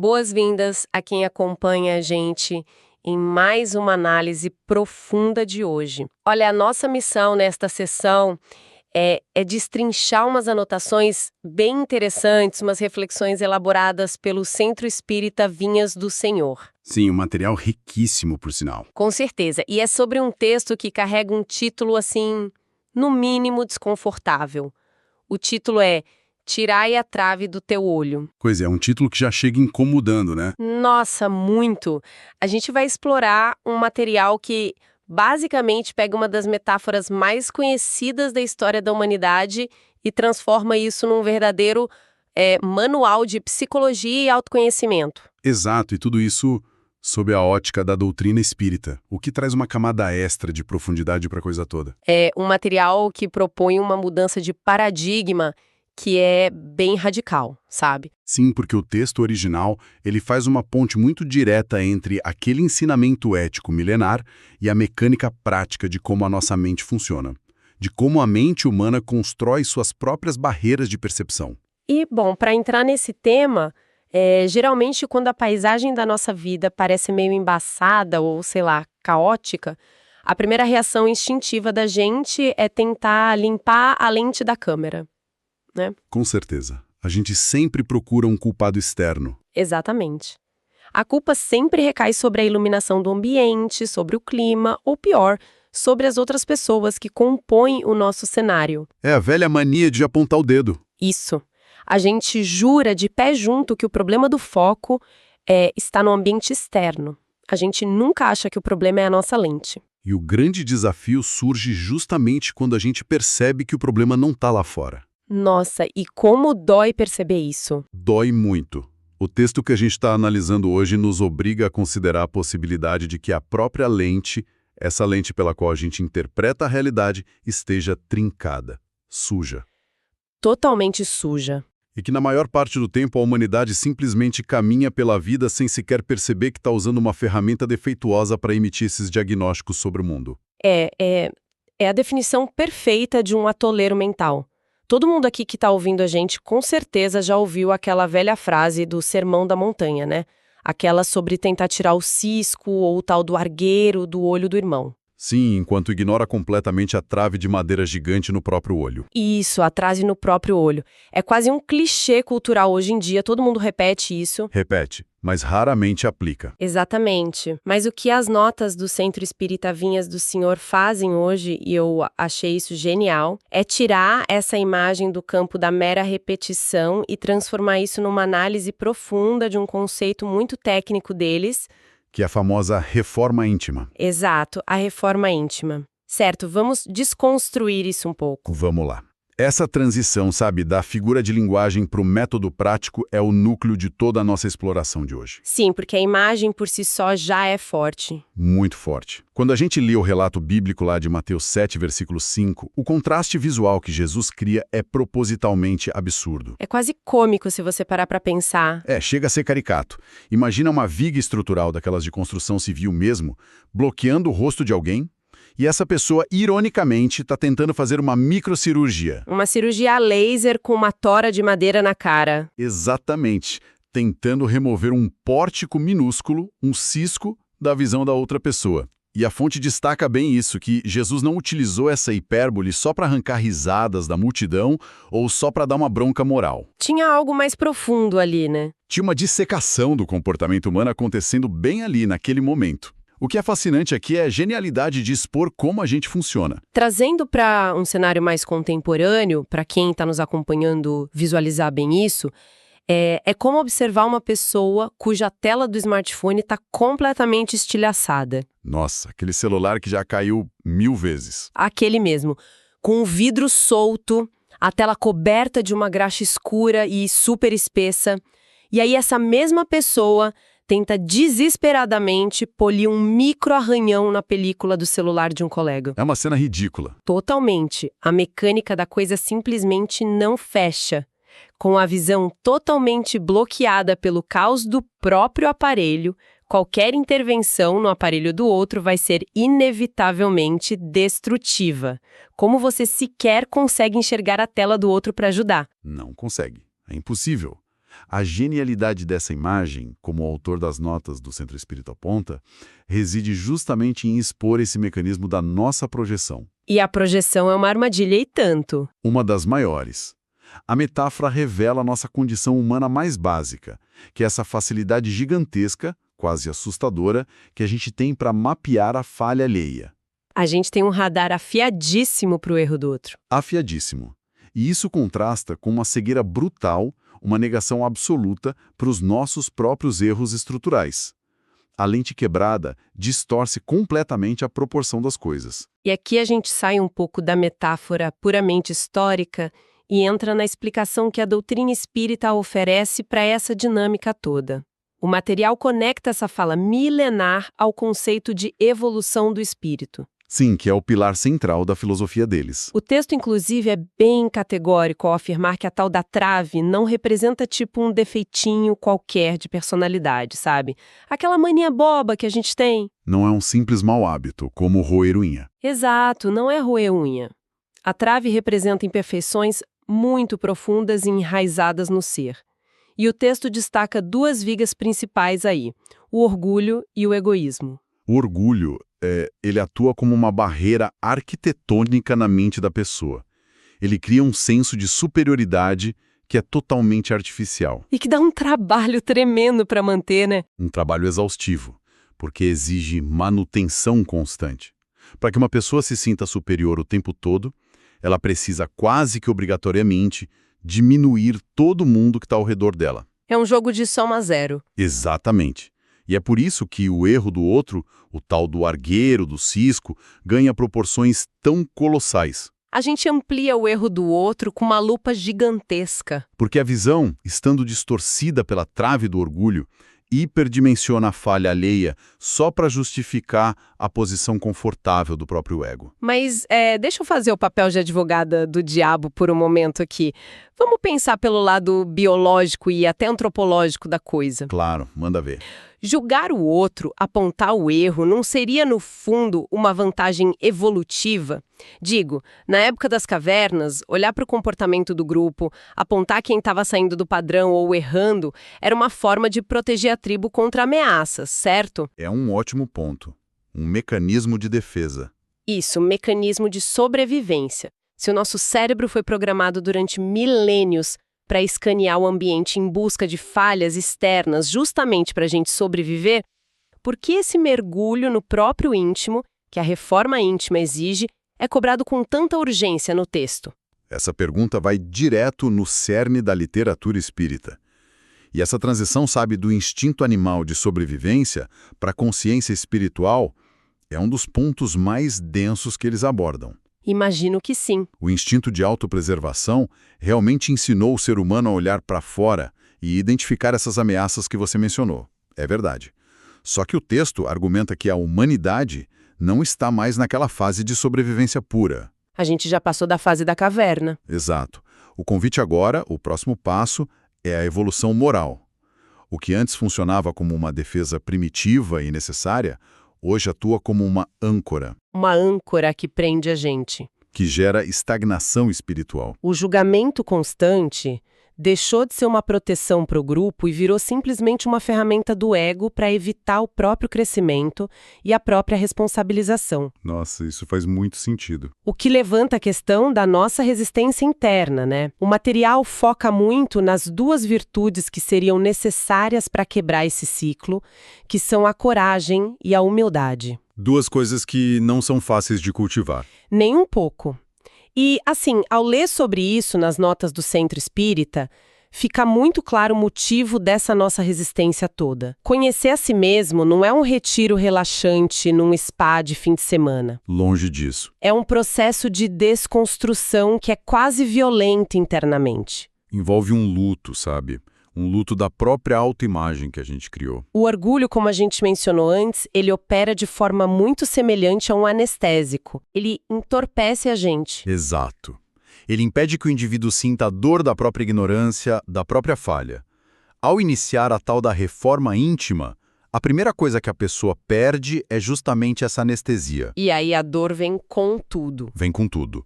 Boas-vindas a quem acompanha a gente em mais uma análise profunda de hoje. Olha, a nossa missão nesta sessão é destrinchar umas anotações bem interessantes, umas reflexões elaboradas pelo Centro Espírita Vinhas do Senhor. Sim, um material riquíssimo, por sinal. Com certeza. E é sobre um texto que carrega um título, assim, no mínimo desconfortável. O título é Tirai a trave do teu olho. Pois é um título que já chega incomodando, né? Nossa, muito! A gente vai explorar um material que basicamente pega uma das metáforas mais conhecidas da história da humanidade e transforma isso num verdadeiro manual de psicologia e autoconhecimento. Exato, e tudo isso sob a ótica da doutrina espírita, o que traz uma camada extra de profundidade para a coisa toda. É um material que propõe uma mudança de paradigma que é bem radical, sabe? Sim, porque o texto original, ele faz uma ponte muito direta entre aquele ensinamento ético milenar e a mecânica prática de como a nossa mente funciona, de como a mente humana constrói suas próprias barreiras de percepção. E, bom, para entrar nesse tema, geralmente quando a paisagem da nossa vida parece meio embaçada ou, sei lá, caótica, a primeira reação instintiva da gente é tentar limpar a lente da câmera, né? Com certeza. A gente sempre procura um culpado externo. Exatamente. A culpa sempre recai sobre a iluminação do ambiente, sobre o clima, ou pior, sobre as outras pessoas que compõem o nosso cenário. É a velha mania de apontar o dedo. Isso. A gente jura de pé junto que o problema do foco está no ambiente externo. A gente nunca acha que o problema é a nossa lente. E o grande desafio surge justamente quando a gente percebe que o problema não está lá fora. Nossa, e como dói perceber isso? Dói muito. O texto que a gente está analisando hoje nos obriga a considerar a possibilidade de que a própria lente, essa lente pela qual a gente interpreta a realidade, esteja trincada, suja. Totalmente suja. E que na maior parte do tempo a humanidade simplesmente caminha pela vida sem sequer perceber que está usando uma ferramenta defeituosa para emitir esses diagnósticos sobre o mundo. É a definição perfeita de um atoleiro mental. Todo mundo aqui que está ouvindo a gente com certeza já ouviu aquela velha frase do Sermão da Montanha, né? Aquela sobre tentar tirar o cisco ou o tal do argueiro do olho do irmão. Sim, enquanto ignora completamente a trave de madeira gigante no próprio olho. Isso, a trave no próprio olho. É quase um clichê cultural hoje em dia, todo mundo repete isso. Repete, mas raramente aplica. Exatamente. Mas o que as notas do Centro Espírita Vinhas do Senhor fazem hoje, e eu achei isso genial, é tirar essa imagem do campo da mera repetição e transformar isso numa análise profunda de um conceito muito técnico deles, Que é a famosa reforma íntima. Exato, a reforma íntima. Certo, vamos desconstruir isso um pouco. Vamos lá. Essa transição, sabe, da figura de linguagem para o método prático é o núcleo de toda a nossa exploração de hoje. Sim, porque a imagem por si só já é forte. Muito forte. Quando a gente lê o relato bíblico lá de Mateus 7, versículo 5, o contraste visual que Jesus cria é propositalmente absurdo. É quase cômico se você parar para pensar. Chega a ser caricato. Imagina uma viga estrutural daquelas de construção civil mesmo, bloqueando o rosto de alguém, e essa pessoa, ironicamente, está tentando fazer uma microcirurgia. Uma cirurgia a laser com uma tora de madeira na cara. Exatamente. Tentando remover um pórtico minúsculo, um cisco, da visão da outra pessoa. E a fonte destaca bem isso, que Jesus não utilizou essa hipérbole só para arrancar risadas da multidão ou só para dar uma bronca moral. Tinha algo mais profundo ali, né? Tinha uma dissecação do comportamento humano acontecendo bem ali, naquele momento. O que é fascinante aqui é a genialidade de expor como a gente funciona. Trazendo para um cenário mais contemporâneo, para quem está nos acompanhando visualizar bem isso, é como observar uma pessoa cuja tela do smartphone está completamente estilhaçada. Nossa, aquele celular que já caiu 1000 vezes. Aquele mesmo, com o vidro solto, a tela coberta de uma graxa escura e super espessa. E aí essa mesma pessoa tenta desesperadamente polir um micro-arranhão na película do celular de um colega. É uma cena ridícula. Totalmente. A mecânica da coisa simplesmente não fecha. Com a visão totalmente bloqueada pelo caos do próprio aparelho, qualquer intervenção no aparelho do outro vai ser inevitavelmente destrutiva. Como você sequer consegue enxergar a tela do outro para ajudar? Não consegue. É impossível. A genialidade dessa imagem, como o autor das notas do Centro Espírita aponta, reside justamente em expor esse mecanismo da nossa projeção. E a projeção é uma armadilha e tanto. Uma das maiores. A metáfora revela a nossa condição humana mais básica, que é essa facilidade gigantesca, quase assustadora, que a gente tem para mapear a falha alheia. A gente tem um radar afiadíssimo para o erro do outro. Afiadíssimo. E isso contrasta com uma cegueira brutal, uma negação absoluta para os nossos próprios erros estruturais. A lente quebrada distorce completamente a proporção das coisas. E aqui a gente sai um pouco da metáfora puramente histórica e entra na explicação que a doutrina espírita oferece para essa dinâmica toda. O material conecta essa fala milenar ao conceito de evolução do espírito. Sim, que é o pilar central da filosofia deles. O texto, inclusive, é bem categórico ao afirmar que a tal da trave não representa tipo um defeitinho qualquer de personalidade, sabe? Aquela mania boba que a gente tem. Não é um simples mau hábito, como roer unha. Exato, não é roer unha. A trave representa imperfeições muito profundas e enraizadas no ser. E o texto destaca duas vigas principais aí, o orgulho e o egoísmo. O orgulho, ele atua como uma barreira arquitetônica na mente da pessoa. Ele cria um senso de superioridade que é totalmente artificial. E que dá um trabalho tremendo para manter, né? Um trabalho exaustivo, porque exige manutenção constante. Para que uma pessoa se sinta superior o tempo todo, ela precisa quase que obrigatoriamente diminuir todo mundo que está ao redor dela. É um jogo de soma zero. Exatamente. E é por isso que o erro do outro, o tal do argueiro, do cisco, ganha proporções tão colossais. A gente amplia o erro do outro com uma lupa gigantesca. Porque a visão, estando distorcida pela trave do orgulho, hiperdimensiona a falha alheia só para justificar a posição confortável do próprio ego. Mas deixa eu fazer o papel de advogada do diabo por um momento aqui. Vamos pensar pelo lado biológico e até antropológico da coisa. Claro, manda ver. Julgar o outro, apontar o erro, não seria, no fundo, uma vantagem evolutiva? Digo, na época das cavernas, olhar para o comportamento do grupo, apontar quem estava saindo do padrão ou errando, era uma forma de proteger a tribo contra ameaças, certo? É um ótimo ponto. Um mecanismo de defesa. Isso, mecanismo de sobrevivência. Se o nosso cérebro foi programado durante milênios para escanear o ambiente em busca de falhas externas justamente para a gente sobreviver, por que esse mergulho no próprio íntimo, que a reforma íntima exige, é cobrado com tanta urgência no texto? Essa pergunta vai direto no cerne da literatura espírita. E essa transição, sabe, do instinto animal de sobrevivência para a consciência espiritual é um dos pontos mais densos que eles abordam. Imagino que sim. O instinto de autopreservação realmente ensinou o ser humano a olhar para fora e identificar essas ameaças que você mencionou. É verdade. Só que o texto argumenta que a humanidade não está mais naquela fase de sobrevivência pura. A gente já passou da fase da caverna. Exato. O convite agora, o próximo passo, é a evolução moral. O que antes funcionava como uma defesa primitiva e necessária, hoje atua como uma âncora. Uma âncora que prende a gente. Que gera estagnação espiritual. O julgamento constante deixou de ser uma proteção para o grupo e virou simplesmente uma ferramenta do ego para evitar o próprio crescimento e a própria responsabilização. Nossa, isso faz muito sentido. O que levanta a questão da nossa resistência interna, né? O material foca muito nas duas virtudes que seriam necessárias para quebrar esse ciclo, que são a coragem e a humildade. Duas coisas que não são fáceis de cultivar. Nem um pouco. E, assim, ao ler sobre isso nas notas do Centro Espírita, fica muito claro o motivo dessa nossa resistência toda. Conhecer a si mesmo não é um retiro relaxante num spa de fim de semana. Longe disso. É um processo de desconstrução que é quase violento internamente. Envolve um luto, sabe? Um luto da própria autoimagem que a gente criou. O orgulho, como a gente mencionou antes, ele opera de forma muito semelhante a um anestésico. Ele entorpece a gente. Exato. Ele impede que o indivíduo sinta a dor da própria ignorância, da própria falha. Ao iniciar a tal da reforma íntima, a primeira coisa que a pessoa perde é justamente essa anestesia. E aí a dor vem com tudo. Vem com tudo.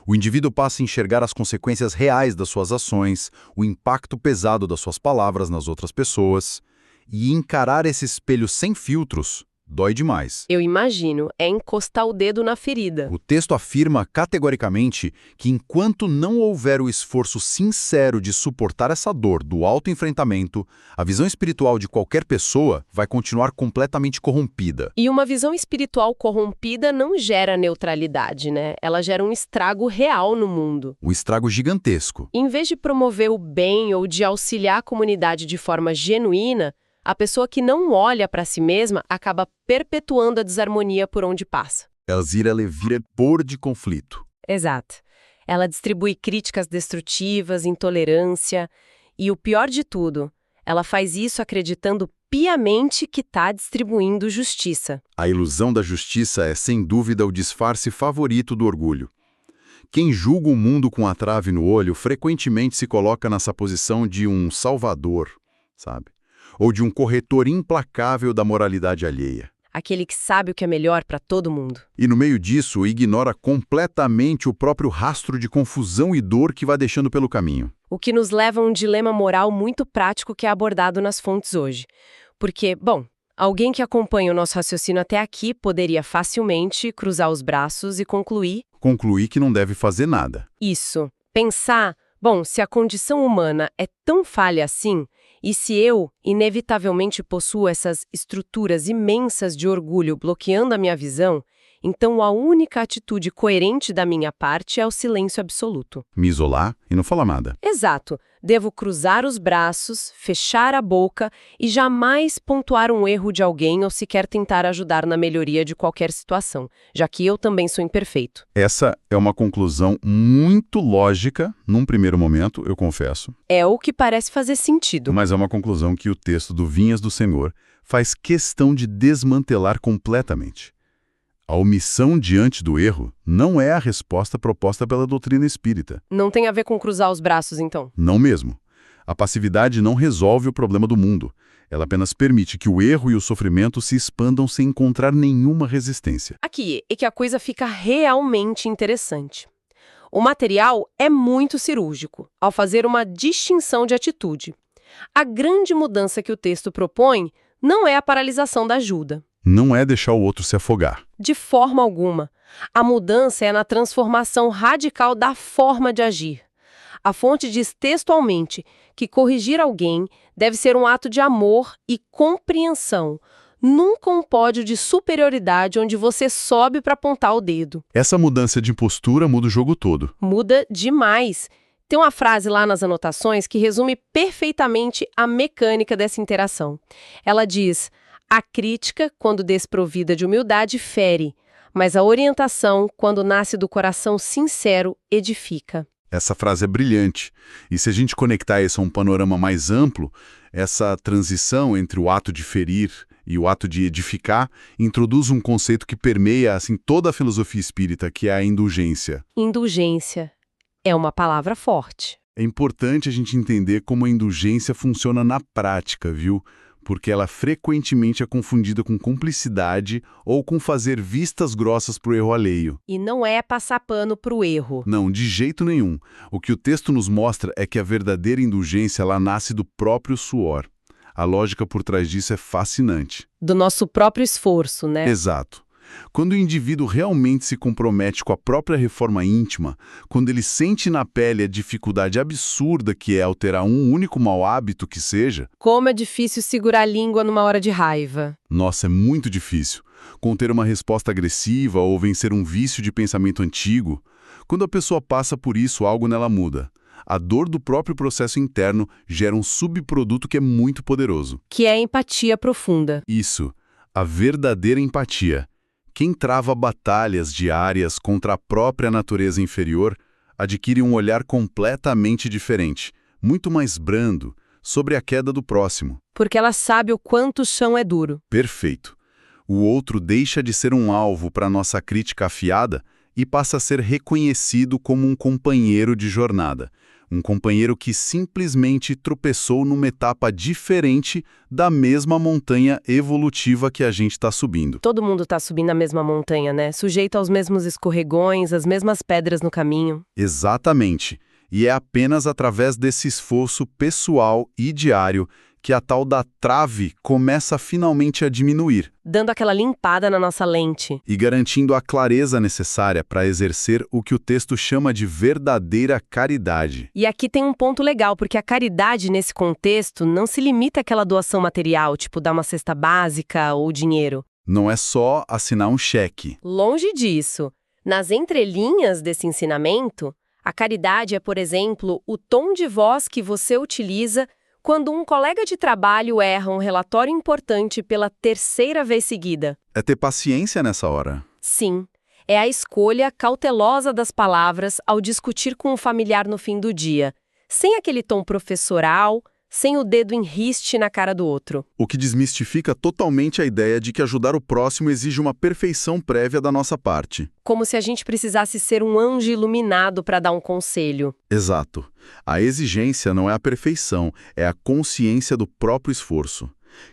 O indivíduo passa a enxergar as consequências reais das suas ações, o impacto pesado das suas palavras nas outras pessoas. E encarar esse espelho sem filtros dói demais. Eu imagino, é encostar o dedo na ferida. O texto afirma categoricamente que enquanto não houver o esforço sincero de suportar essa dor do autoenfrentamento, a visão espiritual de qualquer pessoa vai continuar completamente corrompida. E uma visão espiritual corrompida não gera neutralidade, né? Ela gera um estrago real no mundo. Um estrago gigantesco. Em vez de promover o bem ou de auxiliar a comunidade de forma genuína, a pessoa que não olha para si mesma acaba perpetuando a desarmonia por onde passa. Elzira vira por de conflito. Exato. Ela distribui críticas destrutivas, intolerância e, o pior de tudo, ela faz isso acreditando piamente que está distribuindo justiça. A ilusão da justiça é, sem dúvida, o disfarce favorito do orgulho. Quem julga o mundo com a trave no olho frequentemente se coloca nessa posição de um salvador, sabe? Ou de um corretor implacável da moralidade alheia. Aquele que sabe o que é melhor para todo mundo. E no meio disso, ignora completamente o próprio rastro de confusão e dor que vai deixando pelo caminho. O que nos leva a um dilema moral muito prático que é abordado nas fontes hoje. Porque, bom, alguém que acompanha o nosso raciocínio até aqui poderia facilmente cruzar os braços e concluir que não deve fazer nada. Isso. Pensar, bom, se a condição humana é tão falha assim, e se eu, inevitavelmente, possuo essas estruturas imensas de orgulho bloqueando a minha visão, então a única atitude coerente da minha parte é o silêncio absoluto. Me isolar e não falar nada. Exato. Devo cruzar os braços, fechar a boca e jamais pontuar um erro de alguém ou sequer tentar ajudar na melhoria de qualquer situação, já que eu também sou imperfeito. Essa é uma conclusão muito lógica, num primeiro momento, eu confesso. É o que parece fazer sentido. Mas é uma conclusão que o texto do Vinhas do Senhor faz questão de desmantelar completamente. A omissão diante do erro não é a resposta proposta pela doutrina espírita. Não tem a ver com cruzar os braços, então? Não mesmo. A passividade não resolve o problema do mundo. Ela apenas permite que o erro e o sofrimento se expandam sem encontrar nenhuma resistência. Aqui é que a coisa fica realmente interessante. O material é muito cirúrgico, ao fazer uma distinção de atitude. A grande mudança que o texto propõe não é a paralisação da ajuda. Não é deixar o outro se afogar. De forma alguma. A mudança é na transformação radical da forma de agir. A fonte diz textualmente que corrigir alguém deve ser um ato de amor e compreensão, nunca um pódio de superioridade onde você sobe para apontar o dedo. Essa mudança de postura muda o jogo todo. Muda demais. Tem uma frase lá nas anotações que resume perfeitamente a mecânica dessa interação. Ela diz: a crítica, quando desprovida de humildade, fere, mas a orientação, quando nasce do coração sincero, edifica. Essa frase é brilhante. E se a gente conectar isso a um panorama mais amplo, essa transição entre o ato de ferir e o ato de edificar introduz um conceito que permeia assim, toda a filosofia espírita, que é a indulgência. Indulgência é uma palavra forte. É importante a gente entender como a indulgência funciona na prática, viu? Porque ela frequentemente é confundida com cumplicidade ou com fazer vistas grossas para o erro alheio. E não é passar pano para o erro. Não, de jeito nenhum. O que o texto nos mostra é que a verdadeira indulgência ela nasce do próprio suor. A lógica por trás disso é fascinante. Do nosso próprio esforço, né? Exato. Quando o indivíduo realmente se compromete com a própria reforma íntima, quando ele sente na pele a dificuldade absurda que é alterar um único mau hábito que seja... Como é difícil segurar a língua numa hora de raiva. Nossa, é muito difícil. Conter uma resposta agressiva ou vencer um vício de pensamento antigo. Quando a pessoa passa por isso, algo nela muda. A dor do próprio processo interno gera um subproduto que é muito poderoso. Que é a empatia profunda. Isso, a verdadeira empatia. Quem trava batalhas diárias contra a própria natureza inferior adquire um olhar completamente diferente, muito mais brando, sobre a queda do próximo. Porque ela sabe o quanto o chão é duro. Perfeito. O outro deixa de ser um alvo para nossa crítica afiada e passa a ser reconhecido como um companheiro de jornada. Um companheiro que simplesmente tropeçou numa etapa diferente da mesma montanha evolutiva que a gente está subindo. Todo mundo está subindo a mesma montanha, né? Sujeito aos mesmos escorregões, às mesmas pedras no caminho. Exatamente. E é apenas através desse esforço pessoal e diário que a tal da trave começa finalmente a diminuir. Dando aquela limpada na nossa lente. E garantindo a clareza necessária para exercer o que o texto chama de verdadeira caridade. E aqui tem um ponto legal, porque a caridade nesse contexto não se limita àquela doação material, tipo dar uma cesta básica ou dinheiro. Não é só assinar um cheque. Longe disso. Nas entrelinhas desse ensinamento, a caridade é, por exemplo, o tom de voz que você utiliza quando um colega de trabalho erra um relatório importante pela terceira vez seguida. É ter paciência nessa hora. Sim, é a escolha cautelosa das palavras ao discutir com um familiar no fim do dia, sem aquele tom professoral, sem o dedo em riste na cara do outro. O que desmistifica totalmente a ideia de que ajudar o próximo exige uma perfeição prévia da nossa parte. Como se a gente precisasse ser um anjo iluminado para dar um conselho. Exato. A exigência não é a perfeição, é a consciência do próprio esforço.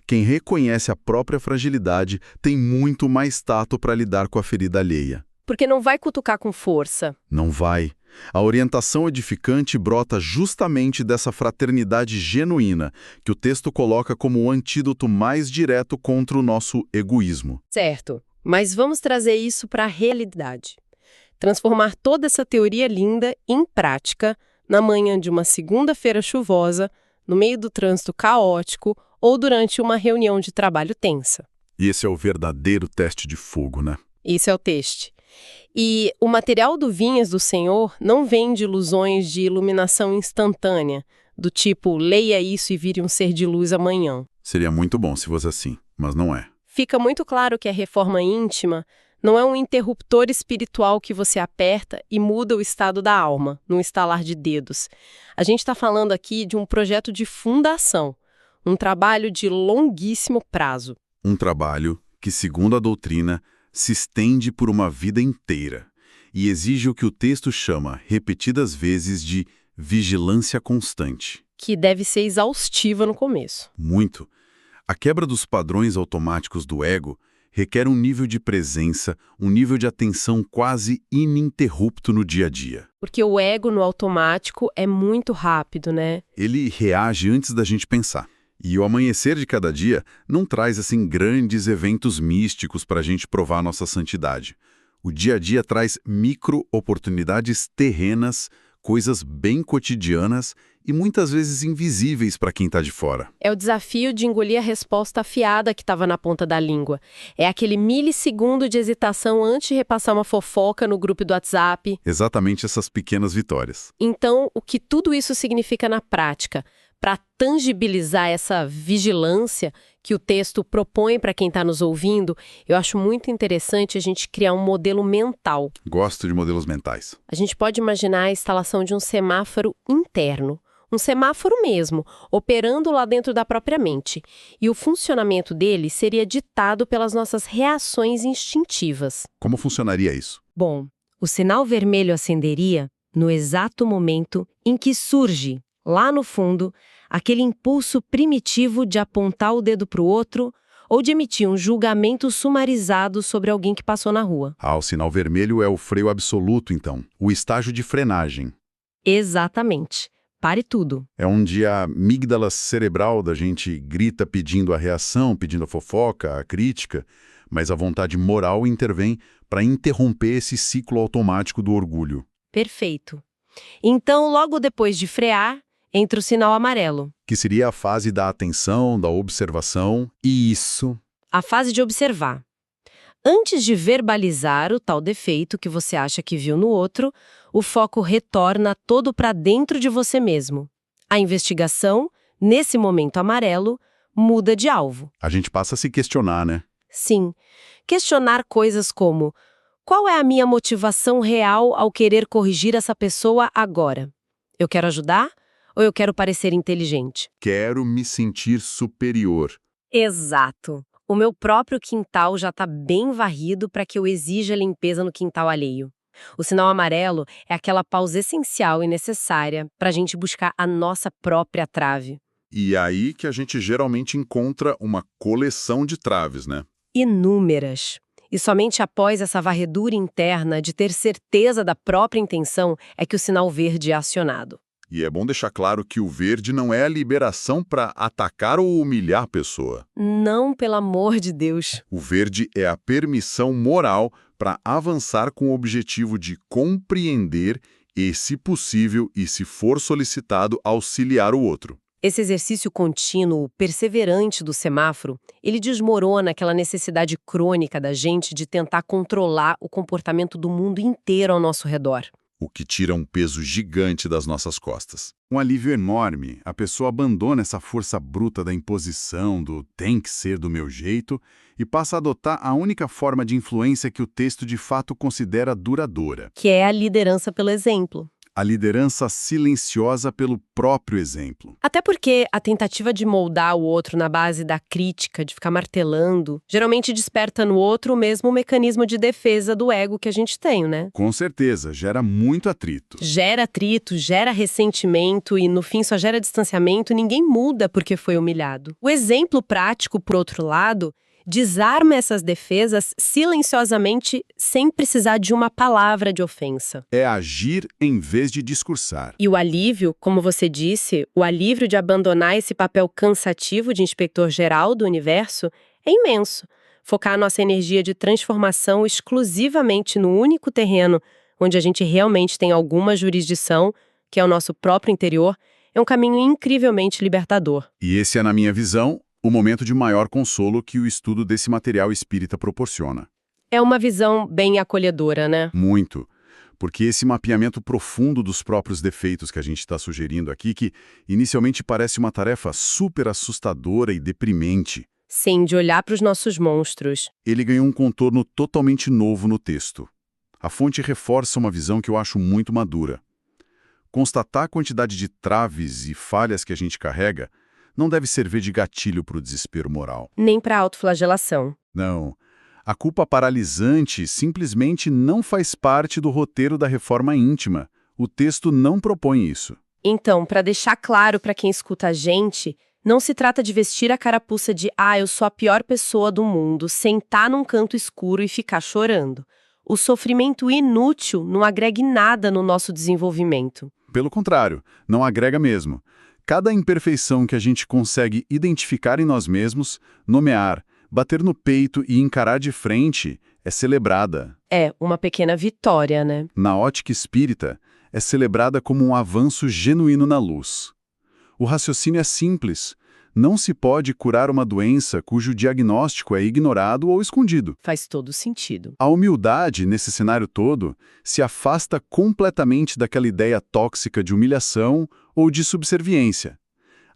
Quem reconhece a própria fragilidade tem muito mais tato para lidar com a ferida alheia. Porque não vai cutucar com força. Não vai. A orientação edificante brota justamente dessa fraternidade genuína, que o texto coloca como o antídoto mais direto contra o nosso egoísmo. Certo, mas vamos trazer isso para a realidade. Transformar toda essa teoria linda em prática na manhã de uma segunda-feira chuvosa, no meio do trânsito caótico ou durante uma reunião de trabalho tensa. E esse é o verdadeiro teste de fogo, né? Isso é o teste. E o material do Vinhas do Senhor não vem de ilusões de iluminação instantânea, do tipo, leia isso e vire um ser de luz amanhã. Seria muito bom se fosse assim, mas não é. Fica muito claro que a reforma íntima não é um interruptor espiritual que você aperta e muda o estado da alma, num estalar de dedos. A gente está falando aqui de um projeto de fundação, um trabalho de longuíssimo prazo. Um trabalho que, segundo a doutrina, se estende por uma vida inteira e exige o que o texto chama, repetidas vezes, de vigilância constante. Que deve ser exaustiva no começo. Muito. A quebra dos padrões automáticos do ego requer um nível de presença, um nível de atenção quase ininterrupto no dia a dia. Porque o ego no automático é muito rápido, né? Ele reage antes da gente pensar. E o amanhecer de cada dia não traz, assim, grandes eventos místicos para a gente provar nossa santidade. O dia a dia traz micro-oportunidades terrenas, coisas bem cotidianas e muitas vezes invisíveis para quem está de fora. É o desafio de engolir a resposta afiada que estava na ponta da língua. É aquele milissegundo de hesitação antes de repassar uma fofoca no grupo do WhatsApp. Exatamente essas pequenas vitórias. Então, o que tudo isso significa na prática? Para tangibilizar essa vigilância que o texto propõe para quem está nos ouvindo, eu acho muito interessante a gente criar um modelo mental. Gosto de modelos mentais. A gente pode imaginar a instalação de um semáforo interno, um semáforo mesmo, operando lá dentro da própria mente. E o funcionamento dele seria ditado pelas nossas reações instintivas. Como funcionaria isso? Bom, o sinal vermelho acenderia no exato momento em que surge, lá no fundo, aquele impulso primitivo de apontar o dedo para o outro ou de emitir um julgamento sumarizado sobre alguém que passou na rua. Ah, o sinal vermelho é o freio absoluto, então. O estágio de frenagem. Exatamente. Pare tudo. É onde a amígdala cerebral da gente grita pedindo a reação, pedindo a fofoca, a crítica, mas a vontade moral intervém para interromper esse ciclo automático do orgulho. Perfeito. Então, logo depois de frear, entra o sinal amarelo. Que seria a fase da atenção, da observação. Isso. A fase de observar. Antes de verbalizar o tal defeito que você acha que viu no outro, o foco retorna todo para dentro de você mesmo. A investigação, nesse momento amarelo, muda de alvo. A gente passa a se questionar, né? Sim. Questionar coisas como: qual é a minha motivação real ao querer corrigir essa pessoa agora? Eu quero ajudar? Ou eu quero parecer inteligente? Quero me sentir superior. Exato. O meu próprio quintal já está bem varrido para que eu exija limpeza no quintal alheio. O sinal amarelo é aquela pausa essencial e necessária para a gente buscar a nossa própria trave. E é aí que a gente geralmente encontra uma coleção de traves, né? Inúmeras. E somente após essa varredura interna de ter certeza da própria intenção é que o sinal verde é acionado. E é bom deixar claro que o verde não é a liberação para atacar ou humilhar a pessoa. Não, pelo amor de Deus. O verde é a permissão moral para avançar com o objetivo de compreender e, se possível e se for solicitado, auxiliar o outro. Esse exercício contínuo, perseverante do semáforo, ele desmorona aquela necessidade crônica da gente de tentar controlar o comportamento do mundo inteiro ao nosso redor. O que tira um peso gigante das nossas costas. Um alívio enorme, a pessoa abandona essa força bruta da imposição, do tem que ser do meu jeito, e passa a adotar a única forma de influência que o texto de fato considera duradoura. Que é a liderança pelo exemplo. A liderança silenciosa pelo próprio exemplo. Até porque a tentativa de moldar o outro na base da crítica, de ficar martelando, geralmente desperta no outro o mesmo mecanismo de defesa do ego que a gente tem, né? Com certeza, gera muito atrito. Gera atrito, gera ressentimento e, no fim, só gera distanciamento. Ninguém muda porque foi humilhado. O exemplo prático, por outro lado, desarma essas defesas silenciosamente sem precisar de uma palavra de ofensa. É agir em vez de discursar. E o alívio, como você disse, o alívio de abandonar esse papel cansativo de inspetor-geral do universo é imenso. Focar nossa energia de transformação exclusivamente no único terreno onde a gente realmente tem alguma jurisdição, que é o nosso próprio interior, é um caminho incrivelmente libertador. E esse é, na minha visão, o momento de maior consolo que o estudo desse material espírita proporciona. É uma visão bem acolhedora, né? Muito. Porque esse mapeamento profundo dos próprios defeitos que a gente está sugerindo aqui, que inicialmente parece uma tarefa super assustadora e deprimente. Sim, de olhar para os nossos monstros. Ele ganhou um contorno totalmente novo no texto. A fonte reforça uma visão que eu acho muito madura. Constatar a quantidade de traves e falhas que a gente carrega não deve servir de gatilho para o desespero moral. Nem para a autoflagelação. Não. A culpa paralisante simplesmente não faz parte do roteiro da reforma íntima. O texto não propõe isso. Então, para deixar claro para quem escuta a gente, não se trata de vestir a carapuça de eu sou a pior pessoa do mundo, sentar num canto escuro e ficar chorando. O sofrimento inútil não agrega em nada no nosso desenvolvimento. Pelo contrário, não agrega mesmo. Cada imperfeição que a gente consegue identificar em nós mesmos, nomear, bater no peito e encarar de frente é celebrada. É uma pequena vitória, né? Na ótica espírita, é celebrada como um avanço genuíno na luz. O raciocínio é simples. Não se pode curar uma doença cujo diagnóstico é ignorado ou escondido. Faz todo sentido. A humildade, nesse cenário todo, se afasta completamente daquela ideia tóxica de humilhação ou de subserviência.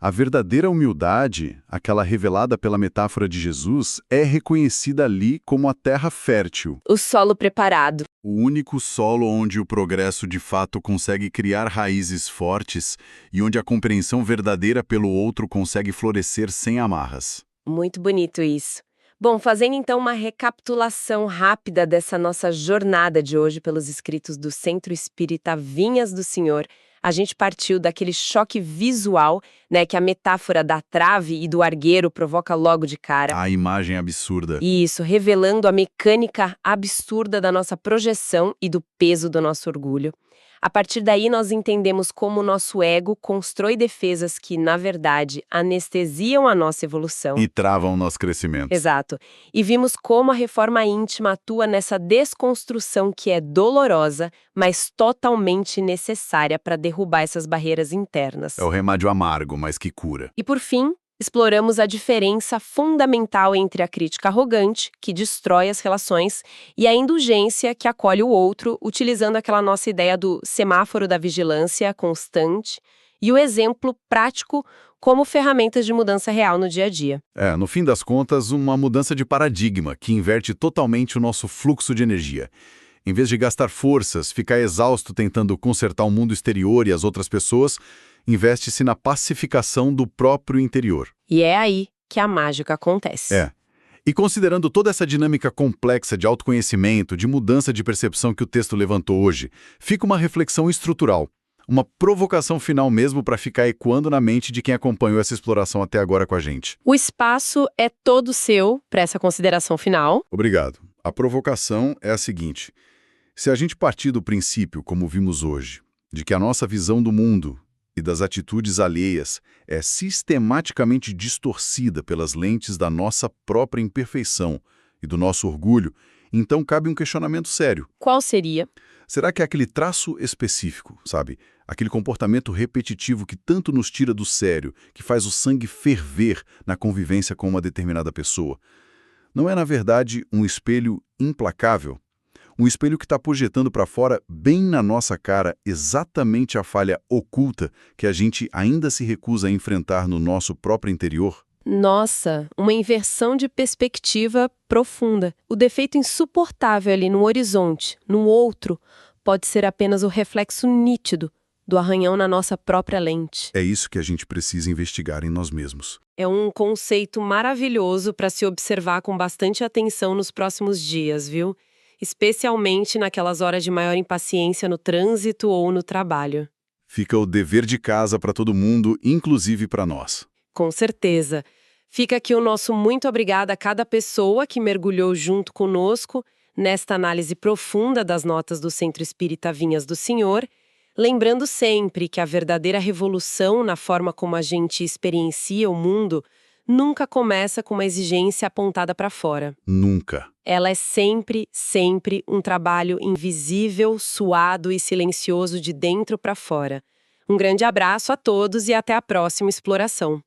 A verdadeira humildade, aquela revelada pela metáfora de Jesus, é reconhecida ali como a terra fértil. O solo preparado. O único solo onde o progresso de fato consegue criar raízes fortes e onde a compreensão verdadeira pelo outro consegue florescer sem amarras. Muito bonito isso. Bom, fazendo então uma recapitulação rápida dessa nossa jornada de hoje pelos escritos do Centro Espírita Vinhas do Senhor, a gente partiu daquele choque visual, né, que a metáfora da trave e do argueiro provoca logo de cara. A imagem absurda. Isso, revelando a mecânica absurda da nossa projeção e do peso do nosso orgulho. A partir daí, nós entendemos como o nosso ego constrói defesas que, na verdade, anestesiam a nossa evolução. E travam o nosso crescimento. Exato. E vimos como a reforma íntima atua nessa desconstrução que é dolorosa, mas totalmente necessária para derrubar essas barreiras internas. É o remédio amargo, mas que cura. E por fim, exploramos a diferença fundamental entre a crítica arrogante, que destrói as relações, e a indulgência, que acolhe o outro, utilizando aquela nossa ideia do semáforo da vigilância constante e o exemplo prático como ferramentas de mudança real no dia a dia. No fim das contas, uma mudança de paradigma que inverte totalmente o nosso fluxo de energia. Em vez de gastar forças, ficar exausto tentando consertar o mundo exterior e as outras pessoas, investe-se na pacificação do próprio interior. E é aí que a mágica acontece. E considerando toda essa dinâmica complexa de autoconhecimento, de mudança de percepção que o texto levantou hoje, fica uma reflexão estrutural, uma provocação final mesmo para ficar ecoando na mente de quem acompanhou essa exploração até agora com a gente. O espaço é todo seu para essa consideração final. Obrigado. A provocação é a seguinte: se a gente partir do princípio, como vimos hoje, de que a nossa visão do mundo e das atitudes alheias é sistematicamente distorcida pelas lentes da nossa própria imperfeição e do nosso orgulho, então cabe um questionamento sério. Qual seria? Será que é aquele traço específico, sabe? Aquele comportamento repetitivo que tanto nos tira do sério, que faz o sangue ferver na convivência com uma determinada pessoa? Não é, na verdade, um espelho implacável? Um espelho que está projetando para fora, bem na nossa cara, exatamente a falha oculta que a gente ainda se recusa a enfrentar no nosso próprio interior? Nossa, uma inversão de perspectiva profunda. O defeito insuportável ali no horizonte, no outro, pode ser apenas o reflexo nítido do arranhão na nossa própria lente. É isso que a gente precisa investigar em nós mesmos. É um conceito maravilhoso para se observar com bastante atenção nos próximos dias, viu? Especialmente naquelas horas de maior impaciência no trânsito ou no trabalho. Fica o dever de casa para todo mundo, inclusive para nós. Com certeza. Fica aqui o nosso muito obrigada a cada pessoa que mergulhou junto conosco nesta análise profunda das notas do Centro Espírita Vinhas do Senhor, lembrando sempre que a verdadeira revolução na forma como a gente experiencia o mundo nunca começa com uma exigência apontada para fora. Nunca. Ela é sempre, sempre um trabalho invisível, suado e silencioso de dentro para fora. Um grande abraço a todos e até a próxima exploração.